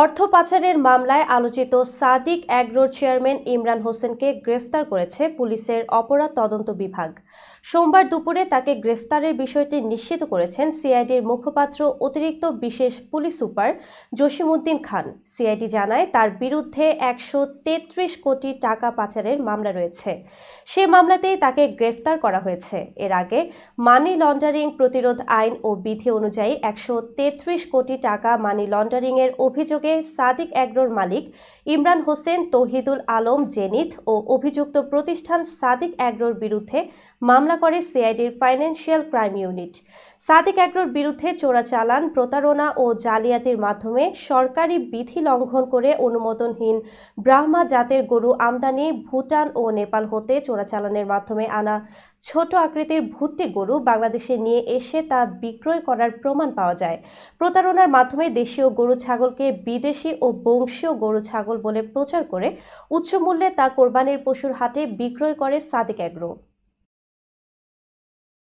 অর্থ পাচারের মামলায় আলোচিত সাদিক অ্যাগ্রোর চেয়ারম্যান ইমরান হোসেনকে গ্রেফতার করেছে পুলিশের অপরাধ তদন্ত বিভাগ। সোমবার দুপুরে তাকে গ্রেফতারের বিষয়টি নিশ্চিত করেছেন সিআইডির মুখপাত্র অতিরিক্ত বিশেষ পুলিশ সুপার জসিমউদ্দিন খান। সিআইডি জানায় তার বিরুদ্ধে 133 কোটি টাকা পাচারের মামলা রয়েছে। সে মামলাতেই তাকে গ্রেফতার করা হয়েছে। এর আগে মানি লন্ডারিং প্রতিরোধ আইন ও বিধি অনুযায়ী 133 কোটি টাকা মানি লন্ডারিং এর অভিযোগে সাদিক অ্যাগ্রোর মালিক ইমরান হোসেন, তৌহিদুল আলম জেনিথ ও অভিযুক্ত প্রতিষ্ঠান সাদিক অ্যাগ্রোর বিরুদ্ধে মামলা করে সিআইডির ফাইন্যান্সিয়াল ক্রাইম ইউনিট। সাদিক অ্যাগ্রোর বিরুদ্ধে চোরাচালান, প্রতারণা ও জালিয়াতির মাধ্যমে সরকারি বিধি লঙ্ঘন করে অনুমোদনহীন ব্রাহ্মা জাতের গরু আমদানি, ভুটান ও নেপাল হতে চোরাচালানের মাধ্যমে আনা ছোট আকৃতির ভুট্টি গরু বাংলাদেশে নিয়ে এসে তা বিক্রয় করার প্রমাণ পাওয়া যায়। প্রতারণার মাধ্যমে দেশীয় গরু ছাগলকে বিদেশি ও বংশীয় গরু ছাগল বলে প্রচার করে উচ্চ মূল্যে তা কোরবানির পশুর হাটে বিক্রয় করে সাদিক অ্যাগ্রো।